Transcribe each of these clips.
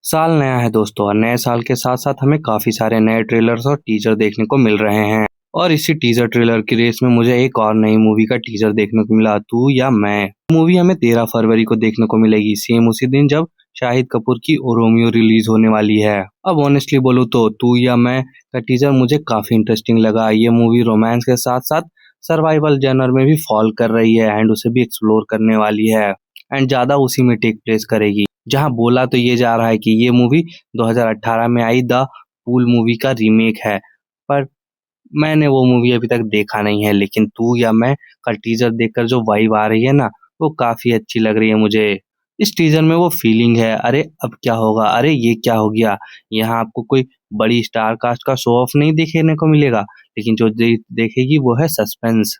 साल नया है दोस्तों और नए साल के साथ साथ हमें काफी सारे नए ट्रेलर्स और टीजर देखने को मिल रहे हैं। और इसी टीजर ट्रेलर की रेस में मुझे एक और नई मूवी का टीजर देखने को मिला, तू या मैं। मूवी हमें 13 फरवरी को देखने को मिलेगी, सेम उसी दिन जब शाहिद कपूर की ओ रोमियो रिलीज होने वाली है। अब ऑनेस्टली बोलूं तो तू या मैं का टीजर मुझे काफी इंटरेस्टिंग लगा। ये मूवी रोमांस के साथ साथ सर्वाइवल जनर में भी फॉल कर रही है एंड उसे भी एक्सप्लोर करने वाली है एंड ज्यादा उसी में टेक प्लेस करेगी। जहां बोला तो ये जा रहा है कि ये मूवी 2018 में आई द पूल मूवी का रीमेक है, पर मैंने वो मूवी अभी तक देखा नहीं है। लेकिन तू या मैं का टीजर देखकर जो वाइब आ रही है ना, वो काफी अच्छी लग रही है मुझे। इस टीजर में वो फीलिंग है, अरे अब क्या होगा, अरे ये क्या हो गया। यहाँ आपको कोई बड़ी स्टार कास्ट का शो ऑफ नहीं देखने को मिलेगा, लेकिन जो देखेगी वो है सस्पेंस।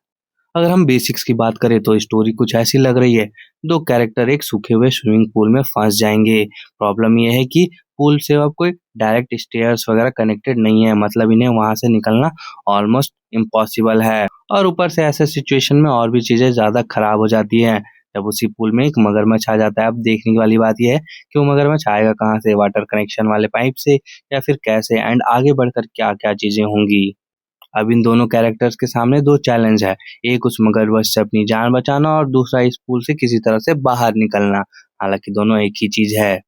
अगर हम बेसिक्स की बात करें तो स्टोरी कुछ ऐसी लग रही है, दो कैरेक्टर एक सूखे हुए स्विमिंग पूल में फंस जाएंगे। प्रॉब्लम यह है कि पूल से अब कोई डायरेक्ट स्टेयर्स वगैरह कनेक्टेड नहीं है, मतलब इन्हें वहां से निकलना ऑलमोस्ट इम्पॉसिबल है। और ऊपर से ऐसे सिचुएशन में और भी चीजें ज्यादा खराब हो जाती हैं जब उसी पूल में एक मगरमच्छ आ जाता है। अब देखने वाली बात यह है कि वो मगरमच्छ आएगा कहाँ से, वाटर कनेक्शन वाले पाइप से या फिर कैसे, एंड आगे बढ़कर क्या क्या चीजें होंगी। अब इन दोनों कैरेक्टर्स के सामने दो चैलेंज है, एक उस मगरमच्छ से अपनी जान बचाना और दूसरा इस पूल से किसी तरह से बाहर निकलना। हालांकि दोनों एक ही चीज है,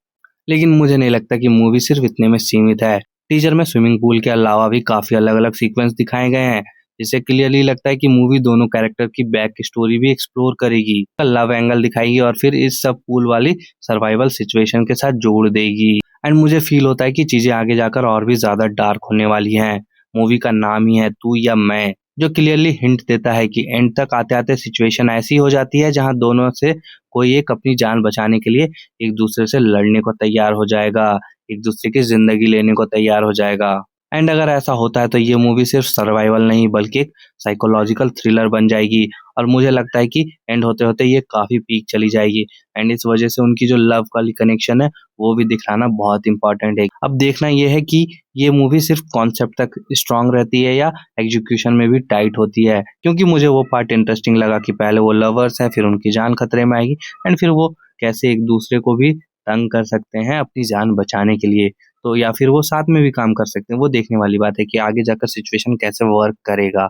लेकिन मुझे नहीं लगता कि मूवी सिर्फ इतने में सीमित है। टीजर में स्विमिंग पूल के अलावा भी काफी अलग अलग सीक्वेंस दिखाए गए हैं, जिससे क्लियरली लगता है कि मूवी दोनों कैरेक्टर की बैक स्टोरी भी एक्सप्लोर करेगी, लव एंगल दिखाएगी और फिर इस सब पूल वाली सर्वाइवल सिचुएशन के साथ जोड़ देगी। एंड मुझे फील होता है कि चीजें आगे जाकर और भी ज्यादा डार्क होने वाली हैं। मूवी का नाम ही है तू या मैं, जो क्लियरली हिंट देता है कि एंड तक आते आते सिचुएशन ऐसी हो जाती है जहां दोनों से कोई एक अपनी जान बचाने के लिए एक दूसरे से लड़ने को तैयार हो जाएगा, एक दूसरे की जिंदगी लेने को तैयार हो जाएगा। एंड अगर ऐसा होता है तो ये मूवी सिर्फ सर्वाइवल नहीं बल्कि एक साइकोलॉजिकल थ्रिलर बन जाएगी। और मुझे लगता है कि एंड होते होते ये काफी पीक चली जाएगी एंड इस वजह से उनकी जो लव वाली कनेक्शन है वो भी दिखाना बहुत इंपॉर्टेंट है। अब देखना ये है कि ये मूवी सिर्फ कॉन्सेप्ट तक स्ट्रांग रहती है या एग्जीक्यूशन में भी टाइट होती है, क्योंकि मुझे वो पार्ट इंटरेस्टिंग लगा कि पहले वो लवर्स हैं, फिर उनकी जान खतरे में आएगी एंड फिर वो कैसे एक दूसरे को भी तंग कर सकते हैं अपनी जान बचाने के लिए, तो या फिर वो साथ में भी काम कर सकते हैं। वो देखने वाली बात है कि आगे जाकर सिचुएशन कैसे वर्क करेगा,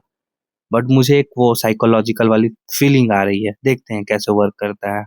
बट मुझे एक वो साइकोलॉजिकल वाली फीलिंग आ रही है, देखते हैं कैसे वर्क करता है।